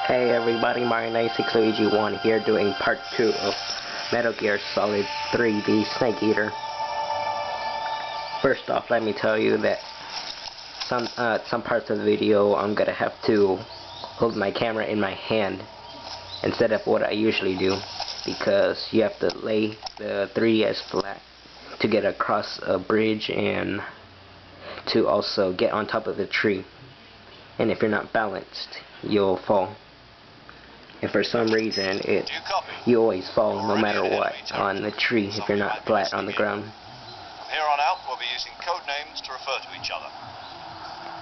Hey everybody, Mario 96 Luigi 1 here doing part 2 of Metal Gear Solid 3 The Snake Eater. First off, let me tell you that some parts of the video I'm gonna have to hold my camera in my hand instead of what I usually do, because you have to lay the 3DS flat to get across a bridge and to also get on top of the tree. And if you're not balanced, you'll fall. And for some reason, you always fall no matter what on the tree if you're not flat on the ground. From here on out, we'll be using code names to refer to each other.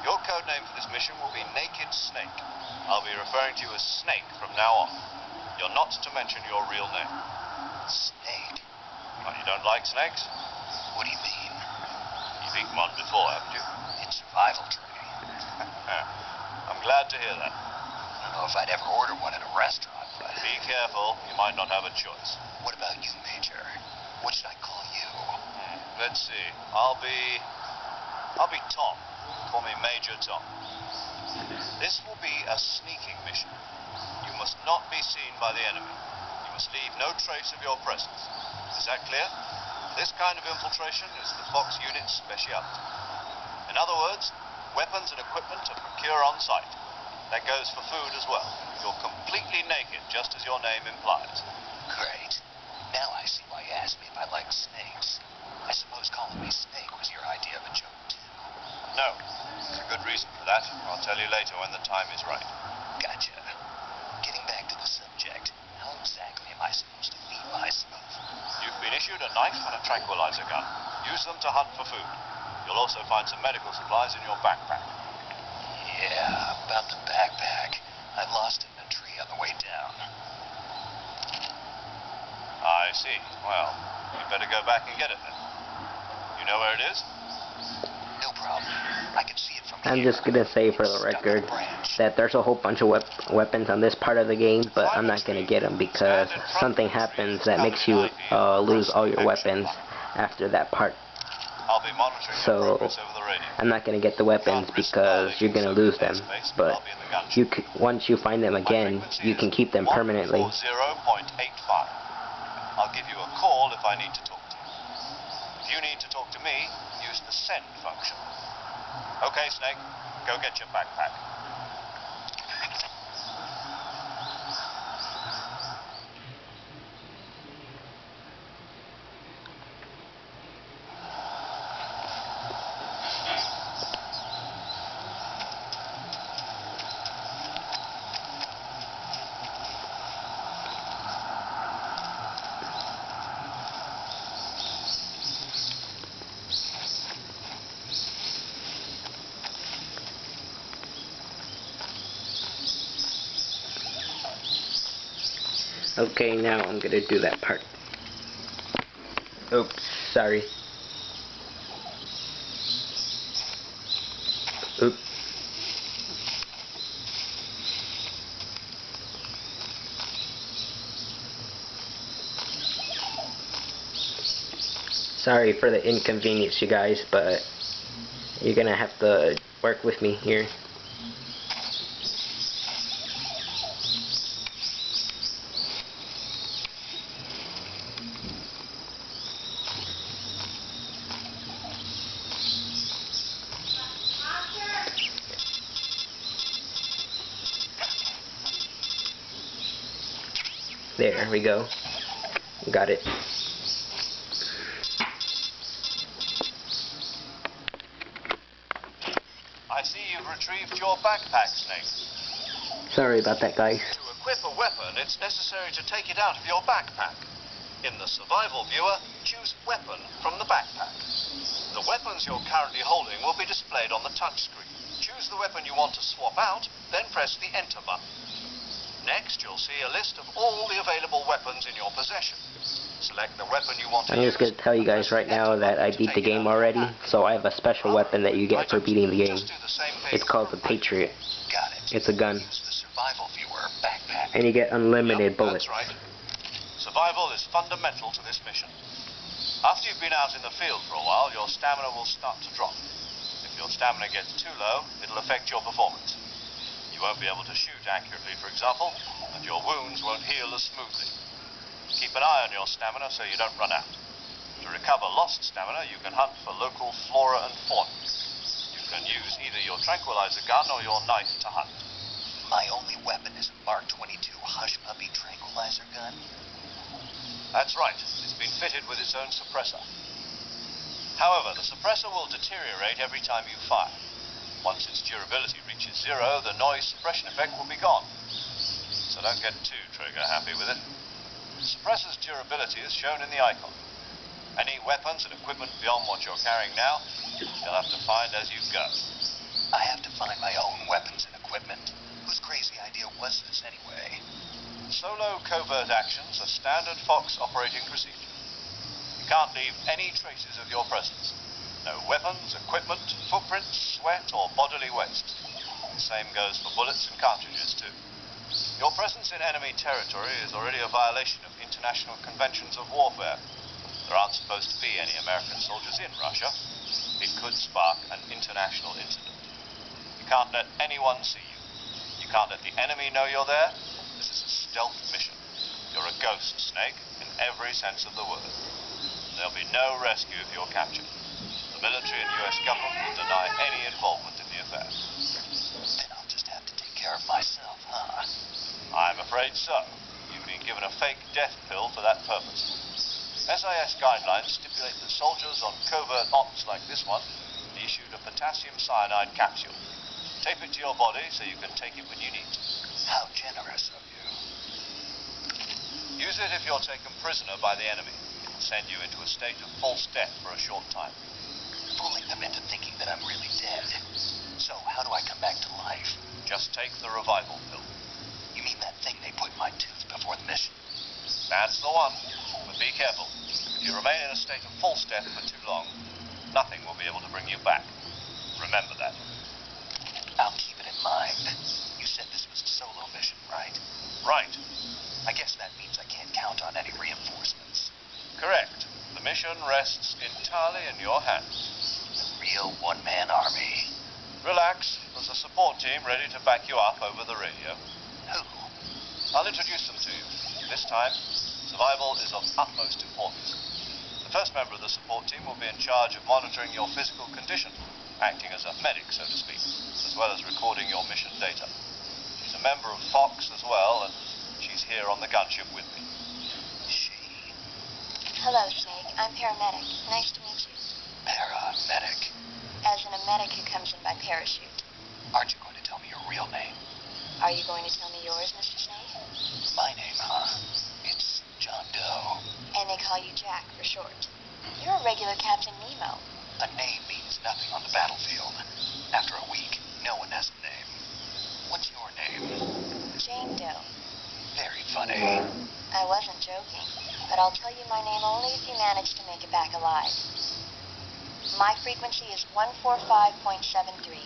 Your code name for this mission will be Naked Snake. I'll be referring to you as Snake from now on. You're not to mention your real name. Snake? Well, you don't like snakes? What do you mean? You've eaten one before, haven't you? In survival training. I'm glad to hear that. I don't know if I'd ever order one at a restaurant, but... Be careful, you might not have a choice. What about you, Major? What should I call you? Let's see. I'll be Tom. Call me Major Tom. This will be a sneaking mission. You must not be seen by the enemy. You must leave no trace of your presence. Is that clear? This kind of infiltration is the Fox unit's specialty. In other words, weapons and equipment to procure on site. That goes for food as well. You're completely naked, just as your name implies. Great. Now I see why you asked me if I like snakes. I suppose calling me Snake was your idea of a joke, too. No. There's a good reason for that. I'll tell you later when the time is right. Gotcha. Getting back to the subject, how exactly am I supposed to feed myself? You've been issued a knife and a tranquilizer gun. Use them to hunt for food. You'll also find some medical supplies in your backpack. Yeah, about the backpack. I lost it in a tree on the way down. I see. Well, you'd better go back and get it then. You know where it is? No problem. I can see it from I'm here. just gonna say for the record that there's a whole bunch of weapons on this part of the game, but I'm not gonna get them because something happens that makes you lose all your weapons after that part. I'll be monitoring your So progress over the radio. I'm not gonna get the weapons because you're gonna lose them. But once you find them again, you can keep them permanently. 140.85. I'll give you a call if I need to talk to you. If you need to talk to me, use the send function. Okay, Snake, go get your backpack. Okay, now I'm gonna do that part. Oops, sorry. Oops. Sorry for the inconvenience, you guys, but you're gonna have to work with me here. There we go. Got it. I see you've retrieved your backpack, Snake. Sorry about that, guys. To equip a weapon, it's necessary to take it out of your backpack. In the survival viewer, choose Weapon from the backpack. The weapons you're currently holding will be displayed on the touchscreen. Choose the weapon you want to swap out, then press the Enter button. Next, you'll see a list of all the available weapons in your possession. Select the weapon you want to use. I'm just going to tell you guys right now that I beat the game already, so I have a special weapon that you get for beating the game. It's called the Patriot. Got it. It's a gun. Use the survival viewer backpack. And you get unlimited bullets. That's right. Survival is fundamental to this mission. After you've been out in the field for a while, your stamina will start to drop. If your stamina gets too low, it'll affect your performance. You You won't be able to shoot accurately, for example, and your wounds won't heal as smoothly. Keep an eye on your stamina so you don't run out. To recover lost stamina, you can hunt for local flora and fauna. You can use either your tranquilizer gun or your knife to hunt. My only weapon is a Mark 22 Hush Puppy tranquilizer gun. That's right. It's been fitted with its own suppressor. However, the suppressor will deteriorate every time you fire. Once its durability reaches 0, the noise suppression effect will be gone. So don't get too trigger happy with it. The suppressor's durability is shown in the icon. Any weapons and equipment beyond what you're carrying now, you'll have to find as you go. I have to find my own weapons and equipment. Whose crazy idea was this anyway? Solo covert actions are standard Fox operating procedure. You can't leave any traces of your presence. No weapons, equipment, footprints, sweat, or bodily waste. The same goes for bullets and cartridges, too. Your presence in enemy territory is already a violation of international conventions of warfare. There aren't supposed to be any American soldiers in Russia. It could spark an international incident. You can't let anyone see you. You can't let the enemy know you're there. This is a stealth mission. You're a ghost, Snake, in every sense of the word. There'll be no rescue if you're captured. The military and US government will deny any involvement in the affair. Then I'll just have to take care of myself, huh? I'm afraid so. You've been given a fake death pill for that purpose. SIS guidelines stipulate that soldiers on covert ops like this one be issued a potassium cyanide capsule. Tape it to your body so you can take it when you need to. How generous of you. Use it if you're taken prisoner by the enemy. It will send you into a state of false death for a short time. Fooling them into thinking that I'm really dead. So, how do I come back to life? Just take the revival pill. You mean that thing they put in my tooth before the mission? That's the one. But be careful. If you remain in a state of false death for too long, nothing will be able to bring you back. Remember that. I'll keep it in mind. You said this was a solo mission, right? Right. I guess that means I can't count on any reinforcements. Correct. The mission rests entirely in your hands. Real one-man army. Relax. There's a support team ready to back you up over the radio. Who? I'll introduce them to you. This time, survival is of utmost importance. The first member of the support team will be in charge of monitoring your physical condition, acting as a medic, so to speak, as well as recording your mission data. She's a member of Fox as well, and she's here on the gunship with me. She. Hello, Snake. I'm paramedic. Nice to meet you. Paramedic. As in a medic who comes in by parachute. Aren't you going to tell me your real name? Are you going to tell me yours, Mr. Snake? My name, huh? It's John Doe. And they call you Jack for short. You're a regular Captain Nemo. A name means nothing on the battlefield. After a week, no one has a name. What's your name? Jane Doe. Very funny. I wasn't joking, but I'll tell you my name only if you manage to make it back alive. My frequency is 145.73.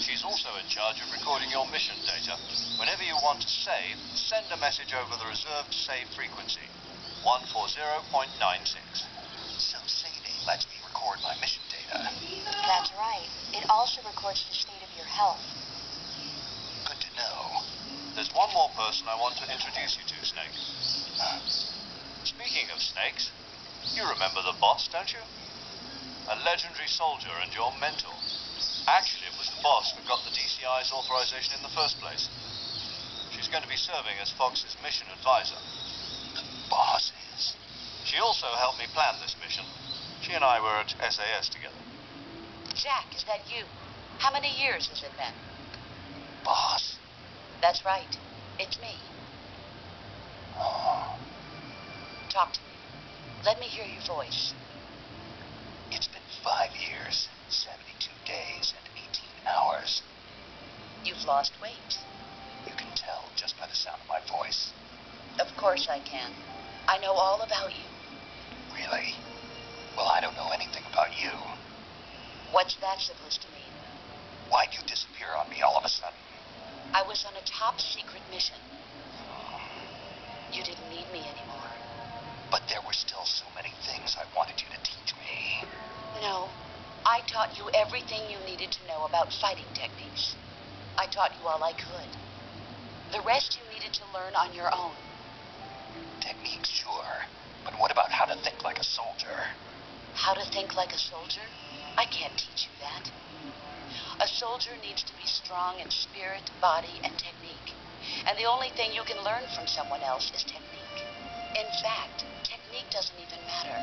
She's also in charge of recording your mission data. Whenever you want to save, send a message over the reserved save frequency, 140.96. So Sadie lets me record my mission data. That's right. It also records the state of your health. Good to know. There's one more person I want to introduce you to, Snake. Speaking of snakes, you remember the boss, don't you? A legendary soldier and your mentor. Actually, it was the boss that got the DCI's authorization in the first place. She's going to be serving as Fox's mission advisor. The boss is? She also helped me plan this mission. She and I were at SAS together. Jack, is that you? How many years has it been? Boss? That's right. It's me. Oh. Talk to me. Let me hear your voice. It's been 5 years, 72 days, and 18 hours. You've lost weight. You can tell just by the sound of my voice. Of course I can. I know all about you. Really? Well, I don't know anything about you. What's that supposed to mean? Why'd you disappear on me all of a sudden? I was on a top secret mission. You didn't need me anymore. But there were still so many things I wanted you to teach me. No, I taught you everything you needed to know about fighting techniques. I taught you all I could. The rest you needed to learn on your own. Techniques, sure. But what about how to think like a soldier? How to think like a soldier? I can't teach you that. A soldier needs to be strong in spirit, body, and technique. And the only thing you can learn from someone else is technique. In fact, technique doesn't even matter.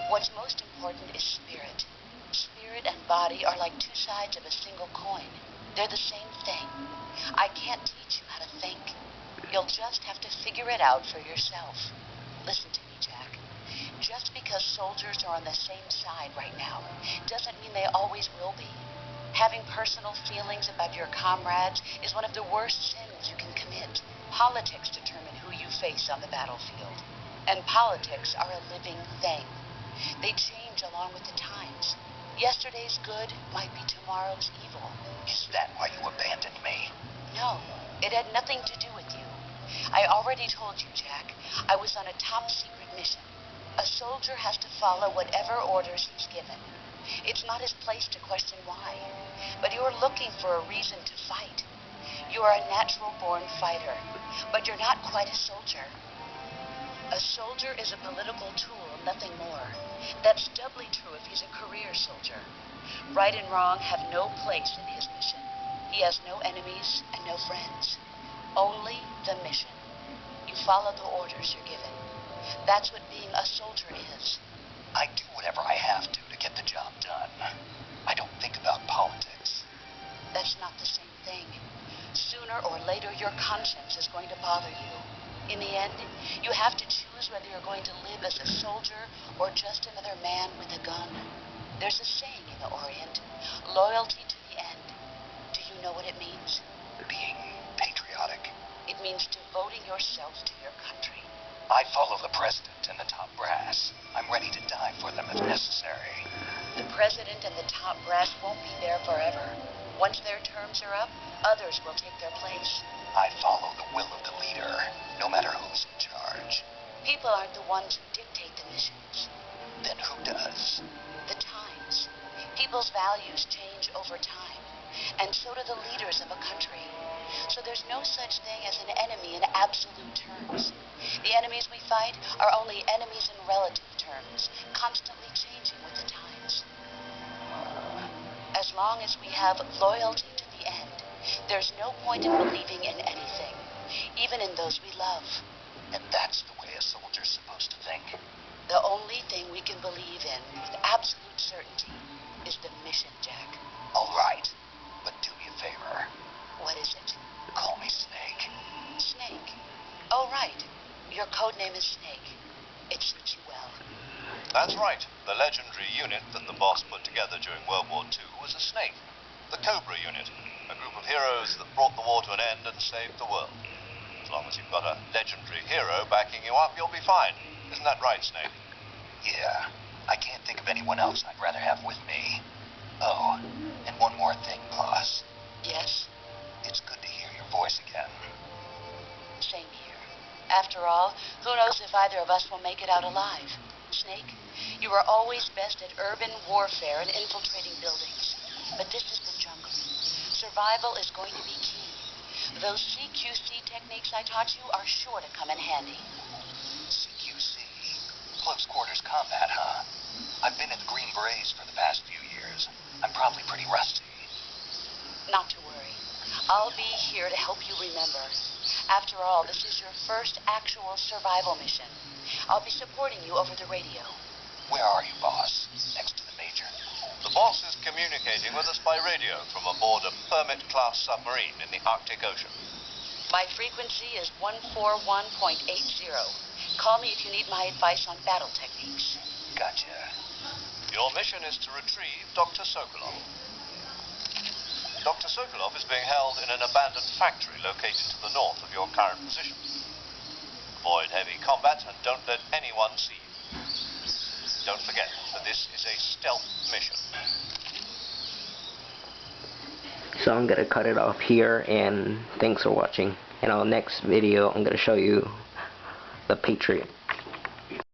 What's most important is spirit. Spirit and body are like two sides of a single coin. They're the same thing. I can't teach you how to think. You'll just have to figure it out for yourself. Listen to me, Jack. Just because soldiers are on the same side right now doesn't mean they always will be. Having personal feelings about your comrades is one of the worst sins you can commit. Politics determine who you face on the battlefield. And politics are a living thing. They change along with the times. Yesterday's good might be tomorrow's evil. Is that why you abandoned me? No, it had nothing to do with you. I already told you, Jack. I was on a top secret mission. A soldier has to follow whatever orders he's given. It's not his place to question why. But you're looking for a reason to fight. You are a natural-born fighter, but you're not quite a soldier. A soldier is a political tool, nothing more. That's doubly true if he's a career soldier. Right and wrong have no place in his mission. He has no enemies and no friends. Only the mission. You follow the orders you're given. That's what being a soldier is. I do whatever I have to get the job done. I don't think about politics. That's not the same thing. Sooner or later, your conscience is going to bother you. In the end, you have to choose whether you're going to live as a soldier or just another man with a gun. There's a saying in the Orient, loyalty to the end. Do you know what it means? Being patriotic. It means devoting yourself to your country. I follow the president and the top brass. I'm ready to die for them if necessary. The president and the top brass won't be there forever. Once their terms are up, others will take their place. I follow the will of the leader, no matter who's in charge. People aren't the ones who dictate the missions. Then who does? The times. People's values change over time, and so do the leaders of a country. So there's no such thing as an enemy in absolute terms. The enemies we fight are only enemies in relative terms, constantly changing with the times. As long as we have loyalty to the end, there's no point in believing in anything, even in those we love. And that's the way a soldier's supposed to think. The only thing we can believe in with absolute certainty is the mission, Jack. All right, but do me a favor. What is it? Call me Snake. Snake. Oh, right. Your code name is Snake. It suits you well. That's right. The legendary unit that the boss put together during World War II was a Snake. The Cobra unit. A group of heroes that brought the war to an end and saved the world. As long as you've got a legendary hero backing you up, you'll be fine. Isn't that right, Snake? Yeah, I can't think of anyone else I'd rather have with me. Oh, and one more thing, boss. Yes? It's good to hear your voice again. Same here. After all, who knows if either of us will make it out alive? Snake, you are always best at urban warfare and infiltrating buildings. But this is the jungle. Survival is going to be key. Those CQC techniques I taught you are sure to come in handy. CQC. Close quarters combat, huh? I've been in the Green Berets for the past few years. I'm probably pretty rusty. Not to worry. I'll be here to help you remember. After all, this is your first actual survival mission. I'll be supporting you over the radio. Where are you, boss? Next to the major? The boss is communicating with us by radio from aboard a Permit-class submarine in the Arctic Ocean. My frequency is 141.80. Call me if you need my advice on battle techniques. Gotcha. Your mission is to retrieve Dr. Sokolov. Dr. Sokolov is being held in an abandoned factory located to the north of your current position. Avoid heavy combat and don't let anyone see you. Don't forget that this is a stealth mission. So I'm gonna cut it off here, and thanks for watching. In our next video, I'm gonna show you the Patriot.